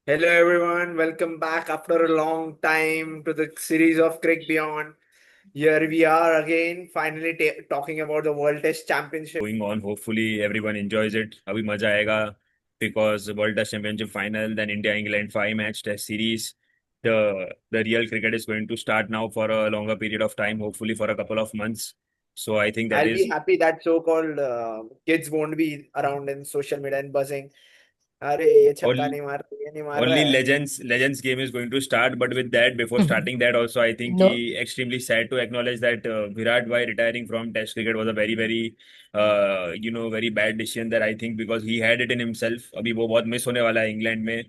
Hello everyone, welcome back after a long time to the series of Crick Beyond. Here we are again, finally talking about the World Test Championship. Going on. Hopefully everyone enjoys it. अभी मजा आएगा because World Test Championship final, then India England 5 match Test series. The real cricket is going to start now for a longer period of time, hopefully for a couple of months. So I think that I'll be is happy that so-called kids won't be around in social media and buzzing. अरे ये all छक्का नहीं मार रहा, ये नहीं मार रहा only है. legends game is going to start. But with that, before starting that also, I think he No, extremely sad to acknowledge that Virat by retiring from Test cricket was a very very bad decision that I think, because he had it in himself. अभी वो बहुत miss होने वाला है England में.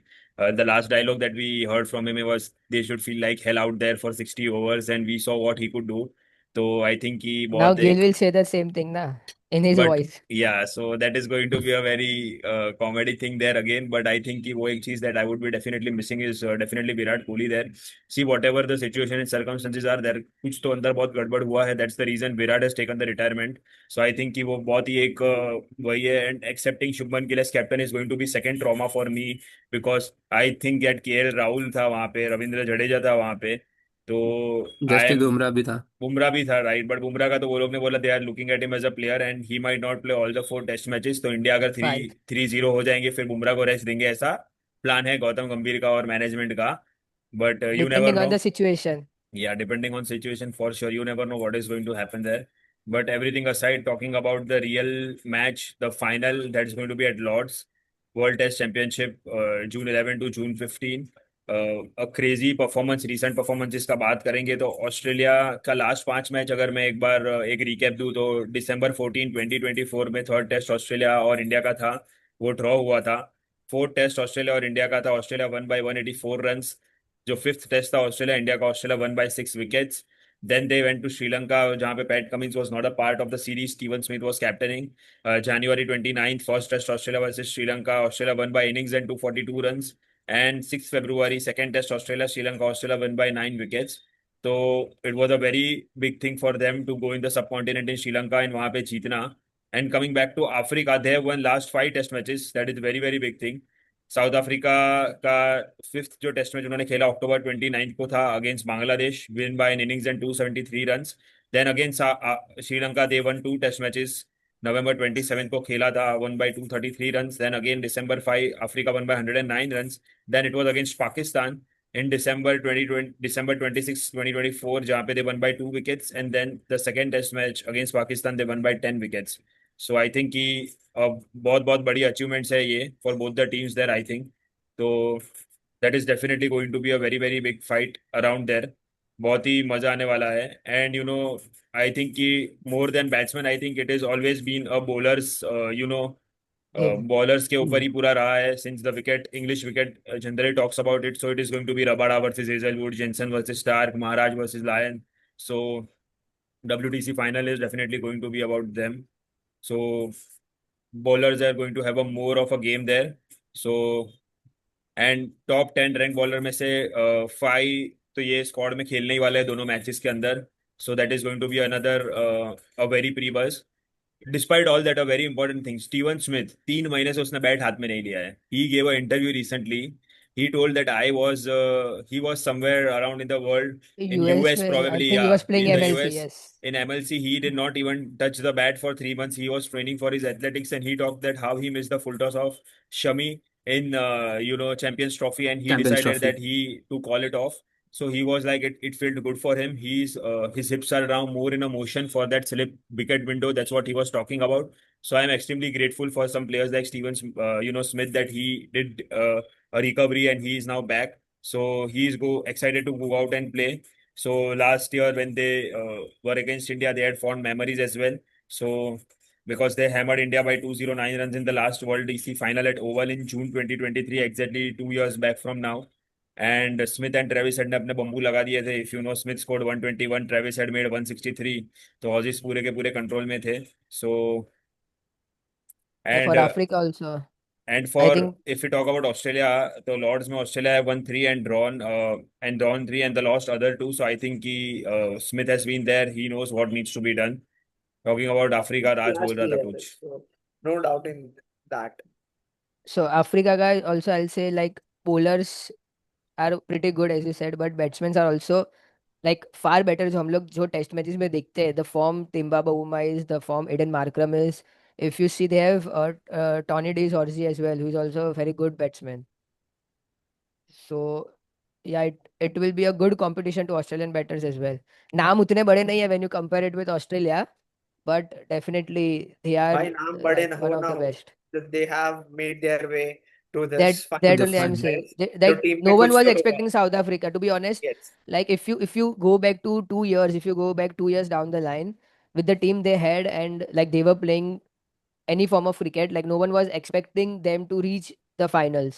The last dialogue that we heard from him was they should feel like hell out there for 60 overs, and we saw what he could do. तो I think कि now बहुत Gil एक will say the same thing, na, in his but voice. yeah, so that is going to be a very comedy thing there again. But I think कि वो एक चीज that I would be definitely missing is definitely Virat Kohli there. See, whatever the situation and circumstances are there, कुछ तो अंदर बहुत गड़बड़ हुआ है. That's the reason Virat has taken the retirement. So I think कि वो बहुत ही एक वही है. And accepting Shubman Gill as captain is going to be second trauma for me, because I think that KL Rahul था वहाँ पे, रविंद्र जडेजा था वहाँ पे. तो आई जसप्रीत एम बुमराह भी था। बुमराह भी था, राइट. बट बुमराह का तो वो लोग ने बोला they are looking at him as a player and he might not play all the 4 test matches. तो इंडिया अगर थ्री Five, 3-0 हो जाएंगे फिर बुमराह को रेस्ट देंगे, ऐसा प्लान है गौतम गंभीर का और मैनेजमेंट का. But you never depending on नो. the situation. Yeah, depending on situation, for sure, you never know what is going to happen there. But everything aside, talking about the real match, the final that's going to be at Lords World Test Championship, June 11 to June 15. A crazy performance, recent performances का बात करेंगे तो Australia का last 5 match अगर मैं एक बार एक recap दूं तो December 14 2024 में थर्ड टेस्ट ऑस्ट्रेलिया और इंडिया का था, वो ड्रॉ हुआ था. फोर्थ टेस्ट ऑस्ट्रेलिया और इंडिया का था, ऑस्ट्रेलिया वन बाई 184 रन्स. जो फिफ्थ टेस्ट था ऑस्ट्रेलिया इंडिया का, Australia won by 6 wickets. Then they went to Sri Lanka, जहां पे Pat Cummins was not a part of the series, Steven Smith was captaining. January 29th, first test Australia versus Sri Lanka, Australia won by innings and 242 runs. And 6 February, second test Australia Sri Lanka, Australia won by 9 wickets. तो it was a very big thing for them to go in the subcontinent in Sri Lanka and वहां पे जीतना. And coming back to Africa, they have won last 5 test matches. That is very very big thing. South Africa का fifth जो test match उन्होंने खेला October 29 को था against Bangladesh, win bye an innings and 273 runs. Then against Sri Lanka they won 2 test matches. November 27 को खेला था, won by 233 runs. Then again December 5 Africa won by 109 runs. Then it was against Pakistan in December 26 2024, जहाँ पे they won by 2 wickets. And then the second test match against Pakistan they won by 10 wickets. So I think कि बहुत बहुत बड़ी achievements है ये for both the teams there I think. तो that is definitely going to be a very very big fight around there. बहुत ही मजा आने वाला है. एंड आई थिंक कि more than batsman, I think it is always been a bowlers Game. Bowlers के ऊपर हम्म। ही पूरा रहा है since the wicket, English wicket generally talks about it. So it is going to be Rabada versus Hazlewood, Jansen versus Starc, Maharaj versus Lyon. So WTC final is definitely going to be about them. So bowlers are going to have a more of a game there. So and top 10 rank bowler में से 5 तो ये squad में खेलने ही वाले हैं दोनों matches के अंदर. So that is going to be another a very प्री बस. Despite all that, a very important thing, Steven Smith 3 महीने से उसने बैट हाथ में नहीं लिया है. He gave a interview recently. He told that he was somewhere around in the world, in US, US I probably, think he yeah, was playing in the MLC. US. Yes. In MLC, he did not even touch the bat for 3 months. He was training for his athletics, and he talked that how he missed the full toss of Shami in Champions Trophy, and he champions decided trophy. that he to call it off. So he was like it felt good for him. His hips are now more in a motion for that slip wicket window. That's what he was talking about. So I'm extremely grateful for some players like Steven, Smith, that he did a recovery and he is now back. So he's go excited to go out and play. So last year when they were against India, they had fond memories as well. So because they hammered India by 209 runs in the last World DC final at Oval in June 2023, exactly 2 years back from now. And Smith and Travis Head ने अपने bamboo लगा दिए थे. If you know, Smith scored 121, Travis Head made 163. तो Aussies पूरे के पूरे control में थे. So Yeah, and for Africa also. and I for think if we talk about Australia, the Lords में Australia have won three and drawn three and the lost other two. So I think he Smith has been there. He knows what needs to be done. Talking about Africa, Raj बोल Last रहा था year, कुछ. so no doubt in that. so. Africa guy also, I'll say, like, bowlers are pretty good as you said, but batsmen are also like far better. जो हम लोग जो test matches में देखते हैं, the form Timba Bavuma is, the form Eden Markram is. If you see, they have Tony De Orsi as well, who is also a very good batsman. So yeah, it will be a good competition to Australian batters as well. नाम उतने बड़े नहीं है when you compare it with Australia, but definitely they are भाई नाम बड़े like न one हो of ना the हो, best. that they have made their way to this That To that the final only I'm final. saying. match. जो Like team no में one कुछ was तो होगा. expecting South Africa, to be honest. Yes. Like if you go back to 2 years, if you go back 2 years down the line with the team they had, and like they were playing any form of cricket, like no one was expecting them to reach the finals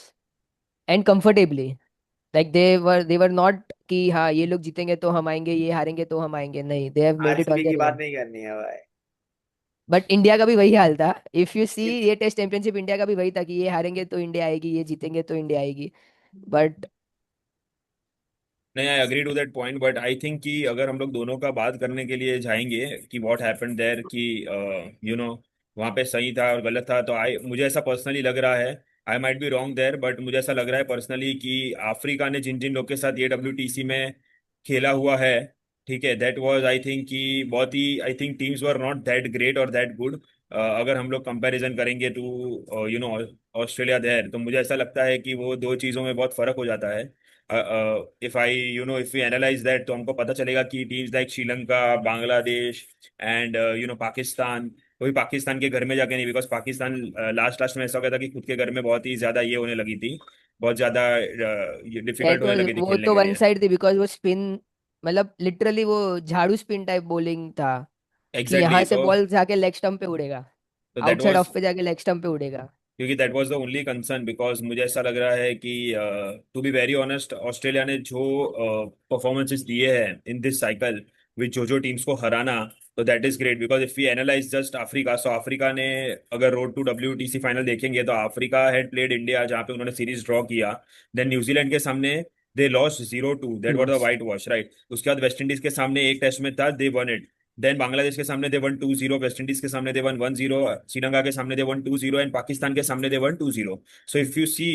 and comfortably. Like they were not कि हाँ ये लोग जीतेंगे तो हम आएंगे, ये हारेंगे तो हम आएंगे, नहीं, they have made it on RCB की their बात own. नहीं करनी है भाई. बट इंडिया का भी वही हाल था. इफ यू सी, ये टेस्ट चैंपियनशिप इंडिया का भी वही था कि ये हारेंगे तो इंडिया आएगी, ये जीतेंगे तो इंडिया आएगी. बट नहीं, I agree to that point, but I think कि अगर हम लोग दोनों का बात करने के लिए जाएंगे कि व्हाट हैपेंड देयर, कि यू नो वहाँ पे सही था और गलत था, तो आई मुझे ऐसा पर्सनली लग रहा है, I might be wrong there, but मुझे ऐसा लग रहा है पर्सनली कि अफ्रीका ने जिन जिन लोग के साथ ये WTC में खेला हुआ है, ठीक है, दैट वाज आई थिंक कि बहुत ही, I think teams were not that great और दैट गुड. अगर हम लोग कंपैरिजन करेंगे टू ऑस्ट्रेलिया देयर, तो मुझे ऐसा लगता है कि वो दो चीज़ों में बहुत फर्क हो जाता है. if we analyze that, तो हमको पता चलेगा कि teams like Sri Lanka, Bangladesh and Pakistan, वही पाकिस्तान के घर में जाके नहीं, बिकॉज पाकिस्तान लास्ट लास्ट में ऐसा हो गया था कि खुद के घर में बहुत ही ज्यादा ये होने लगी थी, बहुत ज्यादा डिफिकल्ट दैट होने वाज, लगी थी वो खेलने तो के वन लिए. साइड थी बिकॉज वो स्पिन, मतलब लिटरली वो झाड़ू स्पिन टाइप बॉलिंग था कि एग्जैक्टली यहाँ exactly, से बॉल जाके लेग स्टंप पे उड़ेगा, तो दैट आउटसाइड वाज, ऑफ पे जाके लेग स्टंप पे उड़ेगा. क्योंकि that was the only concern, because मुझे ऐसा लग रहा है कि to be very honest, Australia ने जो परफॉर्मेंसेस दिए हैं इन दिस साइकिल विद जो टीम्स को हराना, तो that is great. Because if we analyse just Africa, so Africa ने अगर रोड टू WTC फाइनल देखेंगे, तो अफ्रीका हैड प्लेड इंडिया, जहाँ पे उन्होंने सीरीज ड्रॉ किया. देन न्यूजीलैंड के सामने they lost 0-2, that was the Yes. White wash, right. उसके बाद वेस्ट इंडीज के सामने एक टेस्ट में था, दे वन इट. देन बांग्लादेश के सामने दे वन 2-0, वेस्ट इंडीज के सामने दे वन 1-0, श्रीलंका के सामने दे वन 2-0, एंड पाकिस्तान के सामने they won 2-0. So if you सी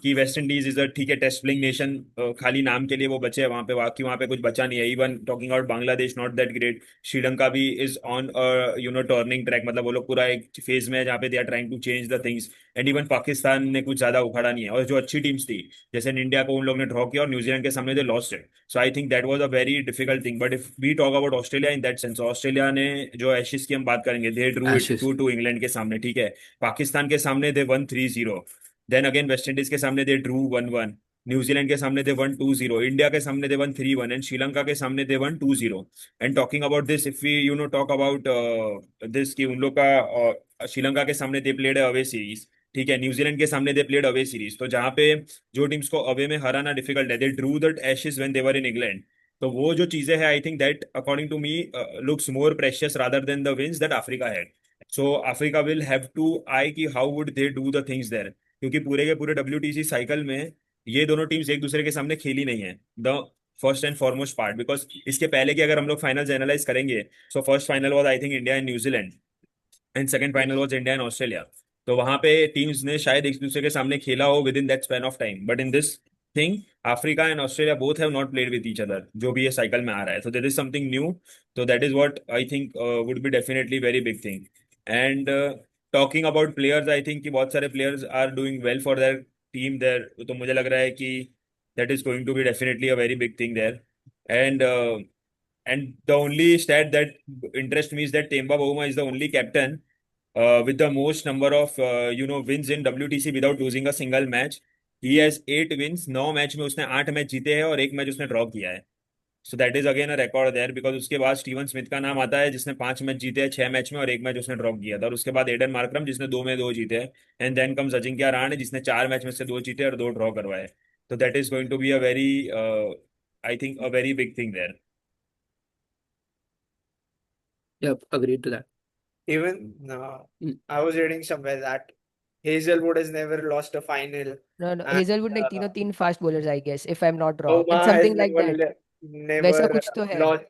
कि वेस्ट इंडीज इज अ, ठीक है, टेस्ट प्लेइंग नेशन, खाली नाम के लिए वो बचे हैं वहां पे, बाकी वहां पे कुछ बचा नहीं है. Even talking out Bangladesh, not that great. Sri Lanka भी इज ऑन टर्निंग ट्रैक, मतलब वो लोग पूरा एक फेज में है जहाँ पे they are trying to change the things. And even Pakistan ने कुछ ज्यादा उखाड़ा नहीं है, और जो अच्छी टीम्स थी, जैसे इंडिया को उन लोग ने ड्रॉ किया, और न्यूजीलैंड के सामने they lost it. So I think that was a very difficult thing. But if we talk about Australia in that sense, Australia ने जो एशेज की हम बात करेंगे, they drew it Ashes 2-2 England के सामने, ठीक है. पाकिस्तान के सामने they won 3-0. Then again West Indies के सामने दे ड्रू 1-1. न्यूजीलैंड के सामने दे वन 2-0, इंडिया के सामने दे वन 3-1, एंड श्रीलंका के सामने they won 2-0. And talking about this, if we talk about this, कि उन लोग का श्रीलंका के सामने दे प्लेड अवे सीरीज, ठीक है, न्यूजीलैंड के सामने दे प्लेड अवे सीरीज, तो जहाँ पे जो टीम्स को अवे में हराना डिफिकल्ट है, they drew that Ashes when they were in England. तो वो जो चीजें हैं, I think that according to me looks more precious rather than the wins that Africa had. So Africa will have to I कि how would they do the things there, क्योंकि पूरे के पूरे WTC साइकिल में ये दोनों teams एक दूसरे के सामने खेली नहीं है. The first and foremost part, because इसके पहले की अगर हम लोग फाइनल्स एनालाइज करेंगे, so first final was I think India and New Zealand, and second final Yes. Was India and Australia. तो वहां पे टीम्स ने शायद एक दूसरे के सामने खेला हो within that span of time, but in this thing Africa and Australia both have not played with each other, जो भी ये साइकिल में आ रहा है. तो देयर इज समथिंग न्यू. तो that is what I think would be definitely very big thing. And talking about players, I think कि बहुत सारे players are doing well for their team there, तो मुझे लग रहा है कि that is going to be definitely a very big thing there. And and the only stat that interests me is that Temba Bavuma is the only captain with the most number of wins in WTC without losing a single match. He has 8 wins. 9 match में उसने 8 match जीते हैं और एक match उसने draw किया है. So that is again a record there, because उसके बाद स्टीवन स्मिथ का नाम आता है जिसने 5 मैच जीते हैं 6 मैच में, और एक मैच उसने ड्रॉ किया था. और उसके बाद एडन मार्करम जिसने 2 में 2 जीते हैं. And then comes Ajinkya Rahane जिसने 4 मैच में से 2 जीते और 2 ड्रॉ करवाए. तो that is going to be a very I think a very big thing there. Yep, agreed to that. Even Mm. I was reading somewhere that Hazelwood has never lost a final, No, no, and Hazelwood ने तीनों तीन fast bowlers, I guess, if I'm not wrong. It's Bowma has something like that. वैसा never कुछ तो है. lost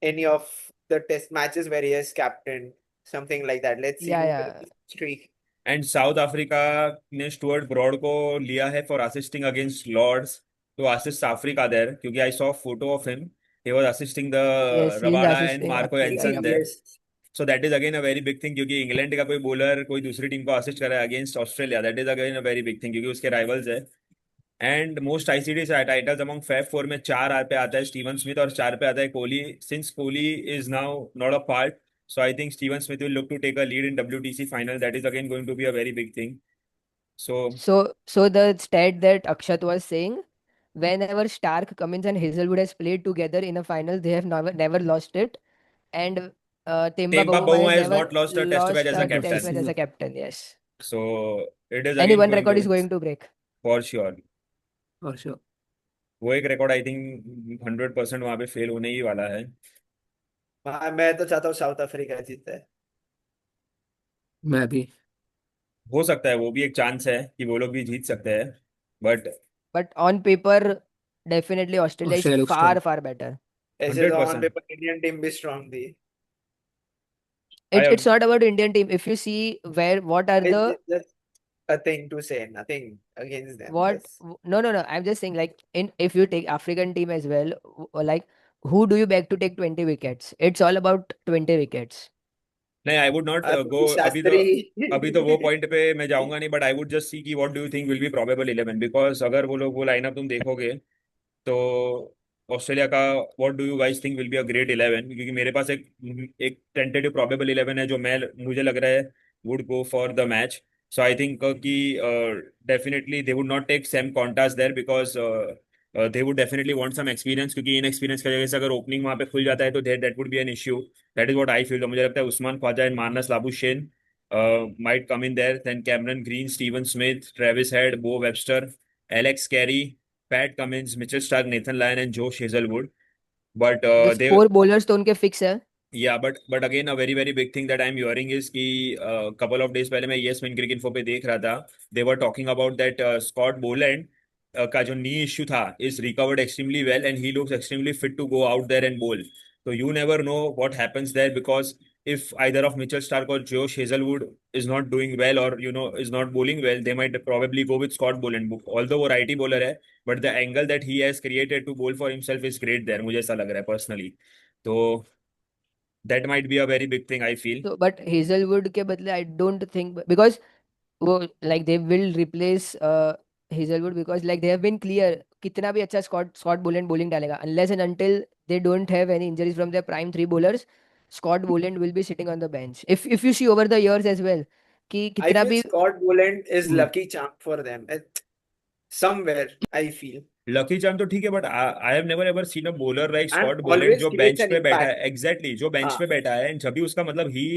any of the test matches where he has captained, something like that. Let's see Yeah, who yeah. wins the streak. And South Africa ने Stuart Broad को लिया है for assisting against Lord's to assist Africa there, क्योंकि I saw photo of him, he was assisting the Yes, he is Rabada and assisting Marco Africa. Jansen Yup. There. Yes. So that is again a very big thing, क्योंकि England का कोई bowler कोई दूसरी team को assist कर रहा है against Australia, that is again a very big thing, क्योंकि उसके राइवल्स है. And most ICC titles among fab four में चार पे आता है स्टीवन स्मिथ और चार पे आता है Kohli. Since Kohli is now not a part, so I think Steven Smith will look to take a lead in WTC final. That is again going to be a very big thing. So So the stat that Akshat was saying, whenever Stark, Cummins, and Hazelwood has played together in a final, they have never lost it. And Temba Temba Bavuma has Bavuma has never not lost a test match lost as a a Never test captain. match as seen. a captain. Yes. So it is Any again one going record is to, going to break. for sure. For sure. वो एक record I think 100% वहां पे fail होने ही वाला है. मैं तो चाहता हूँ साउथ अफ्रीका जीते. मैं भी. हो सकता है, वो भी एक चांस है कि वो लोग भी जीत सकते हैं, but But on paper, definitely Australia is Australia looks strong. far better. ऐसे तो ऑन 100%. पेपर इंडियन टीम भी स्ट्रांग थी. I It's not about Indian team. If you see what are the It's just a thing to say, nothing against them. Just no. I'm just saying, like, if you take African team as well, like, who do you beg to take 20 wickets? It's all about 20 wickets. नहीं, I would not go. Shastri. अभी तो वो point पे मैं जाऊंगा नहीं, but I would just see कि what do you think will be probable 11, because अगर वो लोग वो लाइनअप तुम देखोगे तो ऑस्ट्रेलिया का what do you guys think will be a great 11, क्योंकि मेरे पास एक टेंटेटिव प्रोबेबल 11 है जो मुझे लग रहा है would go for the match. So I think कि definitely they would not take Sam Konstas there, because they would definitely want some experience, क्योंकि इन एक्सपीरियंस की वजह से अगर ओपनिंग वहां पे खुल जाता है तो that would be an issue. That is what I feel. तो मुझे लगता है Usman Khawaja and Marnus Labuschagne might come in there. Then Cameron Green, Steven Smith, Travis Head, Bo Webster, Alex Carey, Pat Cummins, Mitchell Stark, Nathan Lyon, and Josh Hazelwood. But These they, four bowlers तो उनके fix है. yeah, but again, a very big thing that I'm hearing is कि couple of days पहले मैं Yes Win Cricket Info पे देख रहा था. They were talking about that Scott Boland का जो knee issue था is recovered extremely well and he looks extremely fit to go out there and bowl. So you never know what happens there, because if either of Mitchell Stark or Josh Hazelwood is not doing well, or is not bowling well, they might probably go with Scott Boland. Although वो righty bowler है, but the angle that he has created to bowl for himself is great there. मुझे ऐसा लग रहा है personally. तो that might be a very big thing, I feel. So, but Hazelwood के बदले I don't think, because वो like they will replace Hazelwood, because like they have been clear कितना भी अच्छा Scott Boland bowling डालेगा, unless and until they don't have any injuries from their prime three bowlers, Scott Boland will be sitting on the bench. If you see over the years as well कि I कितना feel भी Scott Boland is Hmm. lucky charm for them. Somewhere, I feel. Lucky charm तो ठीक है, but I have never ever seen a bowler like And Scott Boland always जो creates bench an पे बैठा impact. है. Exactly जो bench हाँ. पे बैठा है, एंड जब भी उसका मतलब ही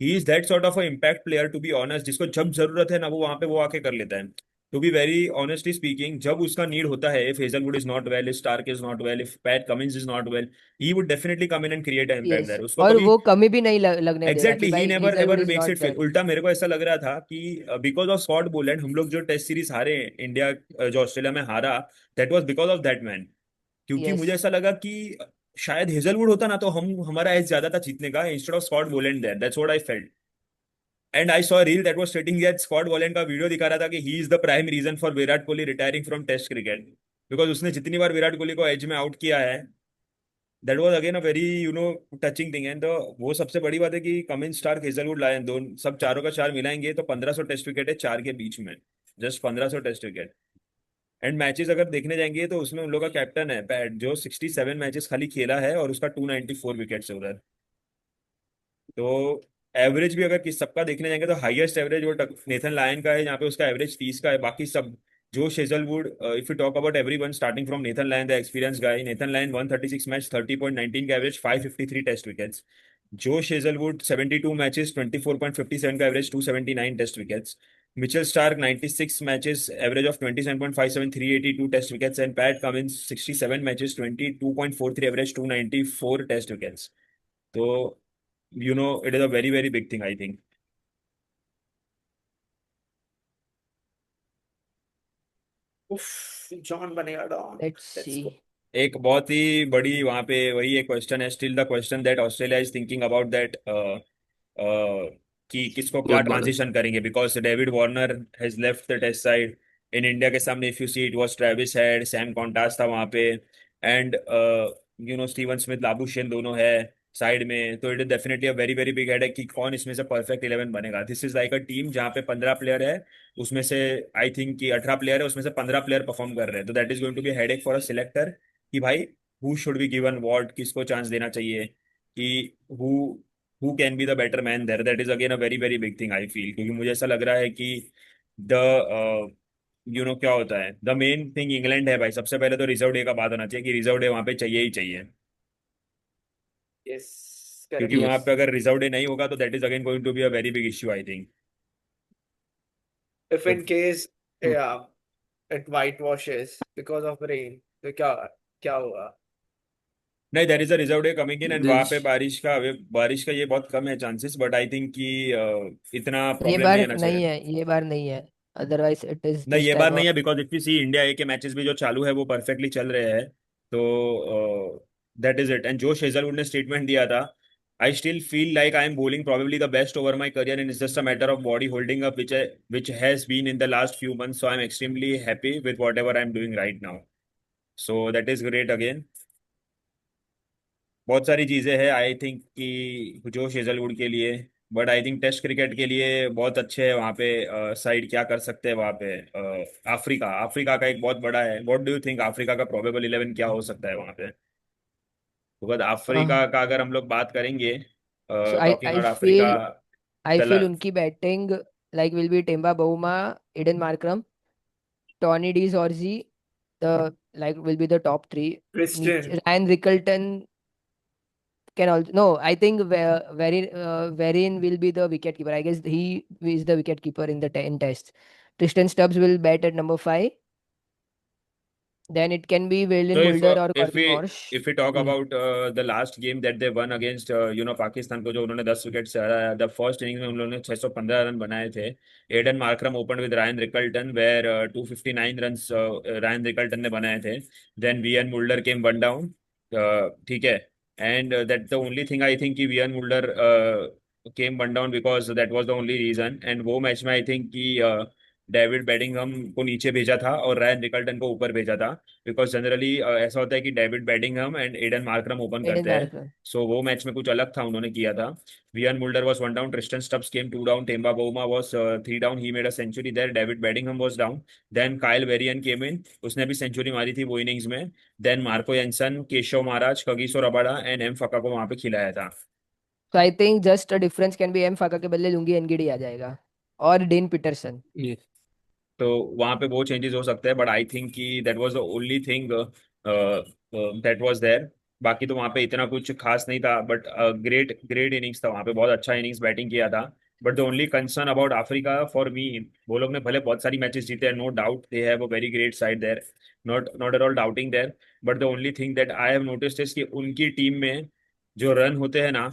is that sort of a impact player, to be honest, जिसको जब जरूरत है ना वो वहां पे वो आके कर लेता है. To be very honestly speaking, जब उसका नीड होता है, if Hazlewood is not well, if Starc is not well, if Pat Cummins is not well, he would definitely come in and create a impact yes, there. उसको और कभी वो कमी भी नहीं लगने देगा एग्जैक्टली कि ही भाई never Hazelwood ever is makes not it feel. there. उल्टा मेरे को ऐसा लग रहा था कि बिकॉज ऑफ स्कॉट बोलेंड हम लोग जो टेस्ट सीरीज हारे इंडिया, जो ऑस्ट्रेलिया में हारा, that was because of that man. क्योंकि मुझे Yes. ऐसा लगा कि शायद हेजलवुड होता ना तो हमारा एज ज्यादा था जीतने का, instead of Scott Boland there. That's what I felt. And I saw reel that was stating that Scott Boland का वीडियो दिखा रहा था कि he is the prime reason for Virat Kohli retiring from test cricket, because उसने जितनी बार विराट कोहली को as में out किया है. That was again a very touching thing. And वो सबसे बड़ी बात है कि कमिंस, स्टार्क, हेजलवुड, लायन, दोनों सब चारों का चार मिलाएंगे तो 1500 टेस्ट विकेट है चार के बीच में. Just 1500 test wicket. And matches अगर देखने जाएंगे तो उसमें उन लोग का कैप्टन है पैट, जो 67 मैचेस खाली खेला है और उसका 294 विकेट्स है उधर. तो एवरेज भी अगर किस सबका देखने जाएंगे तो हाईएस्ट एवरेज वो नेथन लायन का है, यहाँ पे उसका एवरेज 30 का है. बाकी सब जो Hazlewood, if you talk about everyone starting from Nathan Lyon the experience guy, Nathan Lyon 136 match 30.19 का एवरेज 553 टेस्ट विकेट्स. जो शेजलवुड 72 मैचेस 24.57 का average 279 test wickets. Mitchell Stark 96 matches, average of 27.57, 382 test wickets, and Pat Cummins 67 matches, 22.43 average, 294 test wickets. So, it is a very big thing, I think. Uff, John बनेगा don. Let's Let's see. go. एक बहुत ही बड़ी वहां पे वही एक question है, still the question that Australia is thinking about that कि किसको क्या Both bowlers. ट्रांजिशन करेंगे, because David Warner has left the test side in India के सामने। If you see, it was Travis Head, Sam Konstas था वहां पे, and Steven Smith, Labuschagne दोनों है साइड में। तो it is definitely a very very big head कि कौन इसमें से परफेक्ट 11 बनेगा। This is like a team जहाँ पे 15 प्लेयर है, उसमें से आई थिंक कि 18 प्लेयर है, उसमें से 15 प्लेयर परफॉर्म कर रहे हैं। तो that is going to be headache for a selector कि भाई who should be given what, किसको चांस देना चाहिए, कि who who can be the better man there. That is again a very very big thing I feel, क्योंकि मुझे ऐसा लग रहा है कि द क्या होता है, द मेन थिंग इंग्लैंड है भाई। सबसे पहले तो रिजर्व डे का बात होना चाहिए कि रिजर्व डे वहां पे चाहिए ही चाहिए, Yes, क्योंकि correct. वहां Yes. पे अगर रिजर्व डे नहीं होगा तो that is again going to be a very big issue I think. If तो in case, Hmm. yeah, it whitewashes because of rain, तो क्या होगा? नहीं, there is a reserve day coming in, and वहां पे There's बारिश का ये बहुत कम है चांसेस, बट आई थिंक कि इतना ये प्रॉब्लम नहीं बार आना नहीं चाहिए। है, ये बार नहीं है, अदरवाइज इट इज नहीं, दिस ये बार टाइम नहीं ऑफ। है, because if you see India A के मैचेस भी जो चालू है वो परफेक्टली चल रहे हैं। तो that is it. And Josh Hazlewood ने स्टेटमेंट दिया था, I still feel like I am bowling probably the best over my career and it's just a matter of body holding up which has been in the last few months, so I'm extremely happy with whatever I'm doing right now. So that is great again। बहुत सारी चीजें हैं I think कि जोश Hazlewood के लिए, but I think test cricket के लिए बहुत अच्छे है वहाँ पे। साइड क्या कर सकते हैं वहाँ पे, अफ्रीका अफ्रीका का एक बहुत बड़ा है। What do you think, Africa का प्रोबेबल 11 क्या हो सकता है वहाँ पे? बिकॉज अफ्रीका का अगर हम लोग बात करेंगे, so I talking I about Africa, I the feel उनकी batting like will be Temba Bavuma, Aiden Markram, Tony de Zorzi, the like will be the top three. Christian, Ryan Rickelton can also no. I think Verin will be the wicket keeper. I guess he is the wicket keeper in the in test. Tristan Stubbs will bat at number 5. Then it can be So Waylon Mulder or Corbin Marsh. if we talk Hmm. about the last game that they won against Pakistan को, जो उन्होंने 10 wicket से हराया, the first inning में उन लोगों ने 615 run बनाए थे। Aiden Markram open with Ryan Rickelton were 259 runs Ryan Rickelton ने बनाए थे। Then Wiaan Mulder came one down, ठीक है, and that the only thing I think कि Wiaan Mulder came one down because that was the only reason. And वो match में I think कि David बेडिंगहम को नीचे भेजा था और रायन रिकल्टन को ऊपर भेजा था, बिकॉज जनरली ऐसा होता है कि David Bedingham and Aiden Markram open Aiden करते हैं। Markram. सो वो मैच में कुछ अलग था, उन्होंने किया था। Wiaan Mulder was one down, Tristan Stubbs came two down, Temba Bavuma was three down, he made a century there, David Bedingham was down. Then Kyle Verreynne came in, उसने भी सेंचुरी मारी थी वो इनिंग्स में। Then Marco Jansen, Keshav Maharaj, Kagiso Rabada and Maphaka को वहां पे खिलाया था। So I think just a difference can be M फाका के बदले लुंगी एनगिडी आ जाएगा और डेन पीटरसन। yes. तो वहां पे वो चेंजेस हो सकते हैं, बट आई थिंक कि that was the only thing that was there. बाकी तो वहां पे इतना कुछ खास नहीं था, बट ग्रेट ग्रेट इनिंग्स था वहां पे, बहुत अच्छा इनिंग्स बैटिंग किया था। But the only concern about Africa for me, वो लोग ने भले बहुत सारी मैचेस जीते हैं, no doubt they have a very great side there, not not at all doubting there, but the only thing that I have noticed is कि उनकी टीम में जो रन होते हैं ना,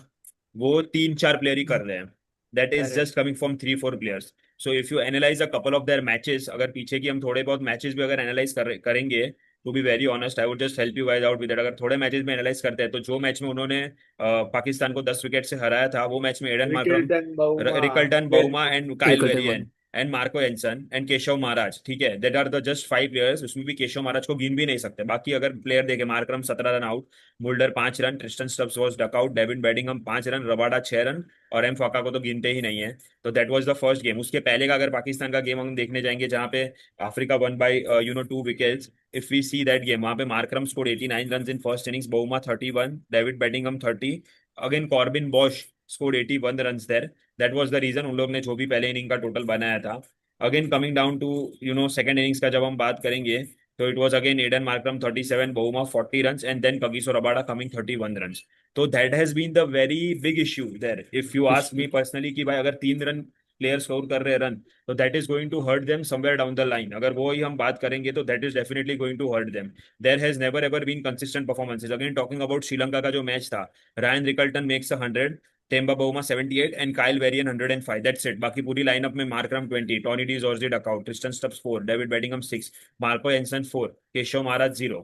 वो 3-4 प्लेयर ही कर रहे हैं। That is correct. Just coming from 3-4 players. So if you analyse a couple of their matches, अगर पीछे की हम थोड़े बहुत मैचेस भी अगर एनालाइज करेंगे, to be very honest I would just help you guys out with that. अगर थोड़े मैचेस में एनालाइज करते हैं तो जो मैच में उन्होंने पाकिस्तान को 10 विकेट से हराया था, वो मैच में Aiden Markram, Rickleton, Bauma, Rickelton, well, Bavuma and Kyle Rickelton Verreynne one. And Marco Jansen and Keshav Maharaj, ठीक है, that are the just 5 players. उसमें भी केशव महाराज को गिन भी नहीं सकते। बाकी अगर प्लेयर देखे, Markram 17 run out, Mulder 5 run, Tristan Stubbs was duck out, David Bedingham 5 run, Rabada 6 run, और एम फाका को तो गिनते ही नहीं है। तो that was the first game. उसके पहले का अगर पाकिस्तान का गेम हम देखने जाएंगे, जहां पे Africa won by 2 wickets, if we see that game, वहां पे Markram scored 89 run in first innings, Bavuma 31, David Bedingham 30, again Corbin Bosch scored 81 runs there. That was the reason उन लोग ने जो भी पहले इनिंग का टोटल बनाया था। Again coming down to second innings का जब हम बात करेंगे, तो it was again Aiden Markram 37, Bavuma 40 runs and then Kagiso Rabada coming 31 runs. तो that has been the very big issue there, if you ask me Issue. Personally, कि भाई अगर 3 रन प्लेयर स्कोर कर रहे हैं रन, तो that is going to hurt them somewhere down the line. अगर वो ही हम बात करेंगे तो that is definitely going to hurt them. There has never ever been consistent performances. Again talking about Sri Lanka का जो मैच था, Ryan Rickelton makes 100, Temba Bavuma 78 and Kyle Verreynne 105, that's it. बाकी पूरी लाइनअप में Markram 20, Tony de Zorzi duck out, Tristan Stubbs 4, David बेडिंगम 6, Marco Jansen 4, Keshav Maharaj 0,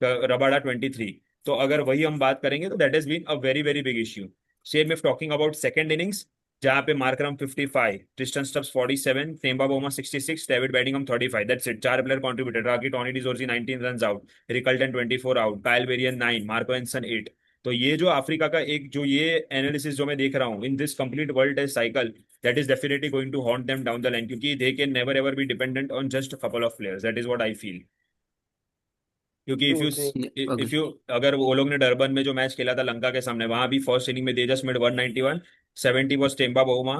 Rabada 23। तो अगर वही हम बात करेंगे तो that has been a very very big issue. Same if talking about second innings, जहाँ पे Markram 55, Tristan Stubbs 47, Temba Bavuma 66, David Bedingham 35, that's it. 4 player contributed. राकी Tony de Zorzi 19 run out, Rickelton 24 out, Kyle Verreynne 9, Marco Jansen 8। तो ये जो Africa का एक जो ये एनालिसिस जो मैं देख रहा हूँ in this complete world test cycle, that is definitely going to haunt them down the line, क्योंकि they can never ever be dependent on just couple of players. That is what I feel. क्योंकि True, true. If Agree. You अगर वो लोग ने Durban में जो match खेला था लंका के सामने, वहां भी फर्स्ट इनिंग में they just made 191, 70 was Temba Bavuma,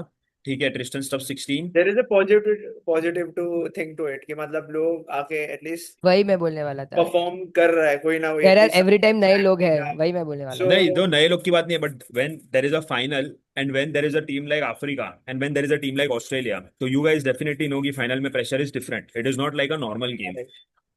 ठीक है, Tristan Stubbs 16। There is a positive to think to it कि मतलब लोग आके एटलीस्ट वही मैं बोलने वाला था। परफॉर्म कर रहा है कोई ना कोई there are at least. Every time नए लोग हैं, वही मैं बोलने वाला So था। नहीं, तो नए लोग की बात नहीं है, but when there is a final and when there is a team like Africa and when there is a team like Australia, तो यू गाइस डेफिनेटली नो कि फाइनल में pressure is different. It is not like a normal game.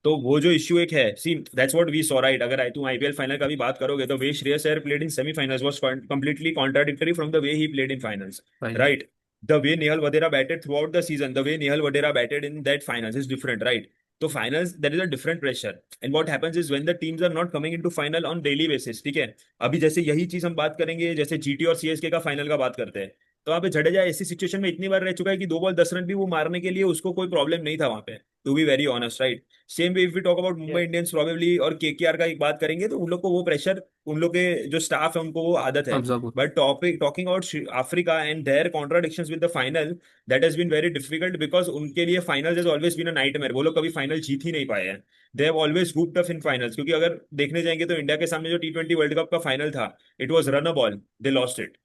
तो वो जो issue एक है, see that's what we saw, right? अगर तुम आईपीएल फाइनल का भी बात करोगे तो वे Shreyas Iyer played in semifinals was completely contradictory from the way he played in finals, Fine. Right? The way Nehal Vadera batted throughout the season, the way Nehal Vadera batted in that finals is different, right? So finals, there is a different pressure. And what happens is when the teams are not coming into final on daily basis, ठीक है? अभी जैसे यही चीज हम बात करेंगे, जैसे जीटी और सीएसके का फाइनल का बात करते हैं, तो वहाँ पे जडेजा ऐसी सिचुएशन में इतनी बार रह चुका है कि 2 बॉल 10 रन भी वो मारने के लिए उसको कोई प्रॉब्लम नहीं था वहाँ पे, to be very honest, right? Same way if we talk about Mumbai Indians probably और केकेआर का एक बात करेंगे, तो उन लोग को वो प्रेशर, उन लोग के जो स्टाफ है उनको वो आदत है। Absorb. But talking about Africa and their contradictions with the final, that has been very difficult because उनके लिए finals has always been a nightmare। वो लोग कभी फाइनल जीत ही नहीं पाए हैं। They have always grouped up in finals, क्योंकि अगर देखने जाएंगे तो इंडिया के सामने जो T20 वर्ल्ड कप का फाइनल था, it was run a ball, they lost it.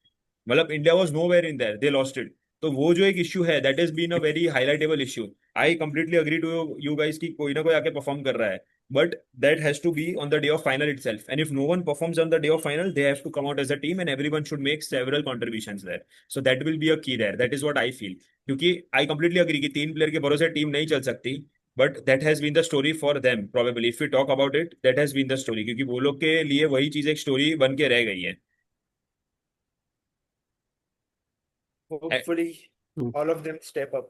मतलब India was nowhere in there, they lost it. तो वो जो एक इश्यू है, that is been a very highlightable issue. I completely agree to you guys की कोई ना कोई आके परफॉर्म कर रहा है, but that has to be on the day of final itself, and if no one performs on the day of final, they have to come out as a team and everyone should make several contributions there, so that will be a key there। that is what I feel, क्योंकि I completely agree कि 3 player के भरोसे team नहीं चल सकती, but that has been the story for them probably। if we talk about it, that has been the story, क्योंकि वो लोग के लिए वही चीज एक स्टोरी बन के रह गई है। hopefully Hmm. all of them step up.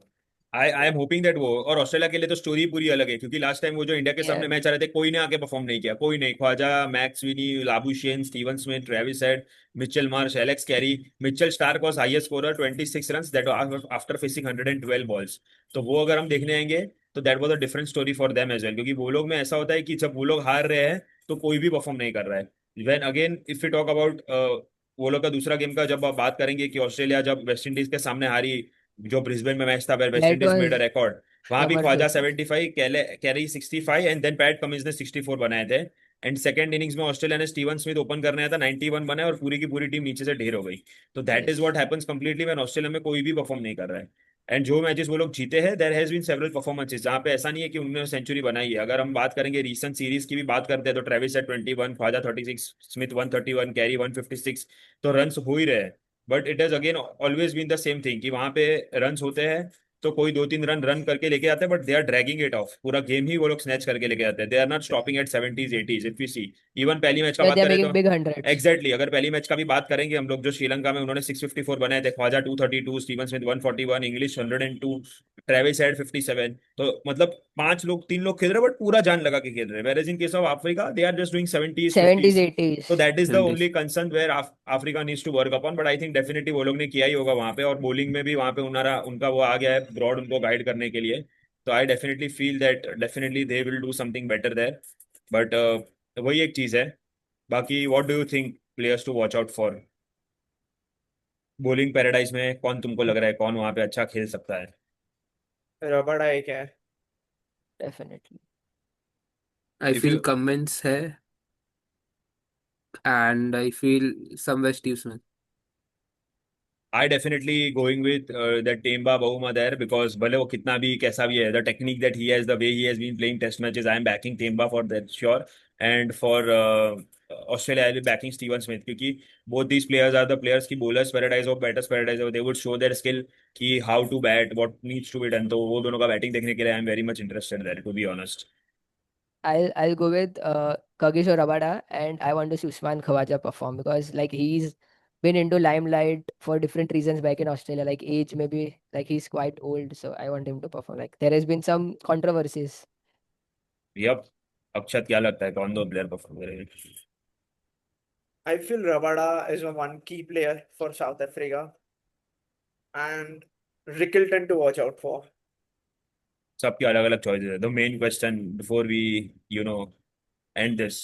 I am hoping that वो, और ऑस्ट्रेलिया के लिए तो स्टोरी पूरी अलग है, क्योंकि लास्ट टाइम वो जो इंडिया के सामने Yeah. मैच आ रहे थे, कोई ने आके परफॉर्म नहीं किया, कोई नहीं। Khawaja, McSweeney, Labuschagne, Steven Smith, Travis Head, Mitchell Marsh, Alex Carey. Mitchell Starc was highest scorer 26 runs that after facing 112 balls. तो वो अगर हम देखने आएंगे तो that was a different story for them as well, क्योंकि वो लोग में ऐसा होता है कि जब वो लोग हार रहे हैं तो कोई भी परफॉर्म नहीं कर रहा है। When again if you talk about वो लोग का दूसरा गेम का जब आप बात करेंगे कि ऑस्ट्रेलिया जब वेस्ट इंडीज के सामने हारी, जो ब्रिस्बेन में मैच था West That Indies made a was record, वहां भी ख्वाजा जबरदस्त। 75, Carey 65 and then Pat Cummins ने 64 बनाए थे। एंड सेकंड इनिंग्स में ऑस्ट्रेलिया ने स्टीवन स्मिथ ओपन करने आया था, 91 बनाए और पूरी की पूरी टीम नीचे से ढेर हो गई। तो that is Yes. What happens completely when Australia में कोई भी परफॉर्म नहीं कर रहा है। एंड जो मैचेस वो लोग जीते हैं, there has been several performances जहां पे ऐसा नहीं है कि उन्होंने सेंचुरी बनाई है। अगर हम बात करेंगे रीसेंट सीरीज की भी बात करते हैं, तो Travis at 21, Khawaja 36, Smith 131, Carey 156, तो रन्स हो ही रहे हैं। But it has again always been the same thing कि वहां पे रन्स होते हैं तो कोई 2-3 रन रन करके लेके आते हैं, but they are dragging it off, पूरा गेम ही वो लोग स्नैच करके लेके आते हैं। They are not stopping at 70s 80s। If you see even पहली मैच का Yeah, बात they are करें making तो big hundreds. एग्जैक्टली अगर पहली मैच का भी बात करेंगे हम लोग, जो श्रीलंका में उन्होंने 654 बनाए थे, Khawaja 232, Steven Smith 141, Inglis 102, Travis Head 57। तो मतलब 5 लोग 3 लोग खेल रहे हैं बट पूरा जान लगा के खेल रहे हैं, where in case of Africa they are just doing 70s 70s, 50s। 80s. तो that is the 70s. Only concern where Africa needs to work upon, but I think definitely वो लोग ने किया ही होगा वहां पे, और बॉलिंग में भी वहां पे उनका उनका वो आ गया है ब्रॉड उनको गाइड करने के लिए। तो I definitely feel that definitely they will do something better there. But वही एक चीज है। बाकी what do you think players to watch out for bowling paradise में? कौन तुमको लग रहा है कौन वहां पे अच्छा खेल सकता है? रबड़ा एक है। Definitely. I If feel you Cummins है, and I feel somewhere Steve Smith. I definitely going with that Temba Bahuma there, because भले वो कितना भी कैसा भी है, the technique that he has, the way he has been playing test matches, I am backing Temba for that sure। And for Australia, I will be backing Steven Smith, क्योंकि both these players are the players की bowlers paradise और batters paradise, और they would show their skill कि how to bat, what needs to be done। तो वो दोनों का batting देखने के लिए I am very much interested there, to be honest। I'll go with Kagishore Rabada, and I want to see Usman Khawaja perform because like he's been into limelight for different reasons back in Australia, like age maybe, like he's quite old, so I want him to perform. Like there has been some controversies. Yup. Akshat क्या लगता है कौन दो player perform करेंगे? I feel Rabada is a one key player for South Africa. and Rickleton to watch out for. सबकी अलग अलग choices है. The main question before we end this,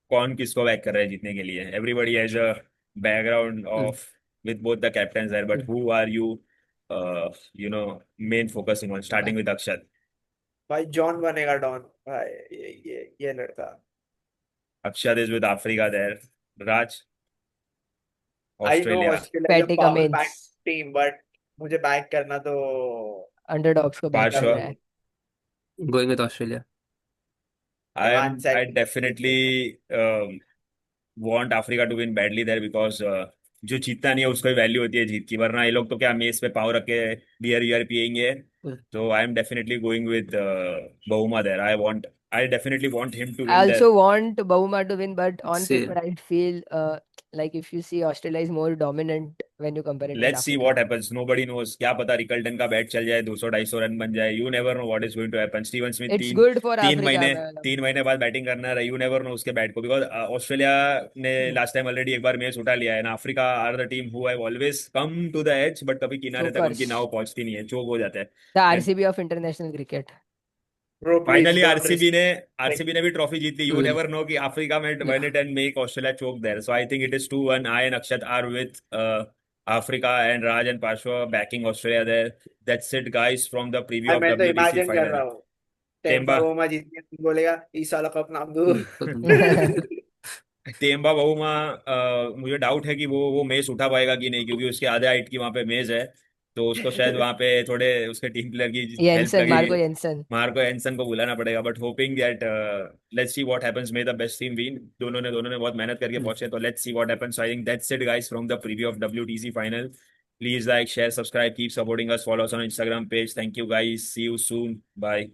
कौन किसको बैक कर रहा है जीतने के लिए? Everybody has a background of with both the captains there, but who are you main focusing on, starting with Akshat? भाई जॉन बनेगा डॉन भाई, ये लड़का. Akshat is with Africa there. Raj, I know Australia. Australia is a Patty power back Cummins, team, but मुझे back करना तो underdogs को back Parsha. करना है. Going with Australia. I definitely want Africa to win badly there because जो जीतता नहीं है उसको ही वैल्यू होती है जीत की, वरना ये लोग तो क्या मेज पे पाव रख के बियर वियर पियेंगे. तो I am definitely going with Bavuma there. I definitely want him to I win there. also want Bavuma to win, but on Same. paper, I feel like if you see Australia is more dominant when you compare it with Let's see Africa. what happens. Nobody knows. क्या पता Rickelton का bat चल जाए, 200-250 run बन जाए. You never know what is going to happen. Steven Smith It's good for Africa. तीन महीने बाद बैटिंग करना रहा. You never know उसके बैट को, because ऑस्ट्रेलिया ने लास्ट टाइम ऑलरेडी एक बार मैच उठा लिया है. Africa are the team who have always come to the edge, but कभी किनारे तक उनकी Chokers. नाव पहुंचती नहीं है, चोक हो जाते हैं. The RCB of international cricket. bro, please finally don't RCB ने भी ट्रॉफी जीत ली. यू नेवर नो कि अफ्रीका में win it and make Australia choke there. So I think it is 2-1. I and Akshat are with Africa, and Raj and Pashwa backing Australia there. That's it, guys, from the preview of मैं तो WTC imagine कर रहा final. हूँ Temba Temba, बोमा जीत के बोलेगा इस साल cup नाम दो. टेम्बा बहुमा, मुझे डाउट है कि वो मैच उठा पाएगा कि नहीं, क्योंकि उसके आधे हाइट की वहां पे मैच है. तो उसको शायद वहां पे थोड़े उसके टीम प्लेयर की हेल्प Jensen, Marco लगेगी. Jensen. मार्को एंसन को बुलाना पड़ेगा. But hoping that let's see what happens. May the best team win. दोनों ने बहुत मेहनत करके पहुंचे. तो let's see what happens. I think that's it guys from the preview of WTC final. Please like, share, subscribe, keep supporting us. Follow us on Instagram page. Thank you guys. See you soon. Bye.